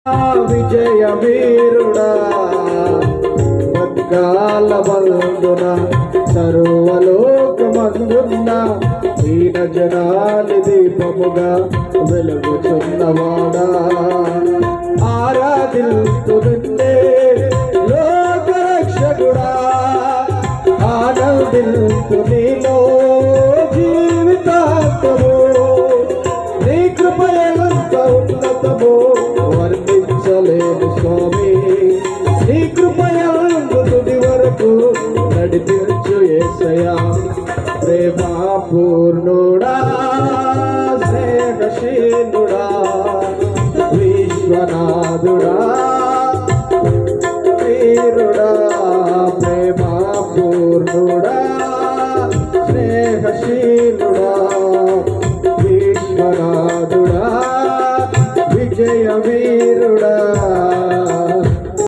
విజయ వీరుడా బద్గాల బంధున సర్వలోకమందున్న దీన జనాలి దీపముగా వెలుగుచున్నవాడా ఆరాధిల్తునిన్నే లోకరక్షకుడా ఆనందిల్తు నీలో జీవితాంతము నీ కృపయంత ఉన్నతము వర్ణించలేదు స్వామి నీ కృపయందు తుది వరకు నడిపించు యేసయ్యా ప్రేమ పూర్ణుడా స్నేహశీలుడా విశ్వనాథుడా వీరుడా ప్రేమ పూర్ణుడా స్నేహశీలుడా విశ్వనాథుడా విజయ వీరుడా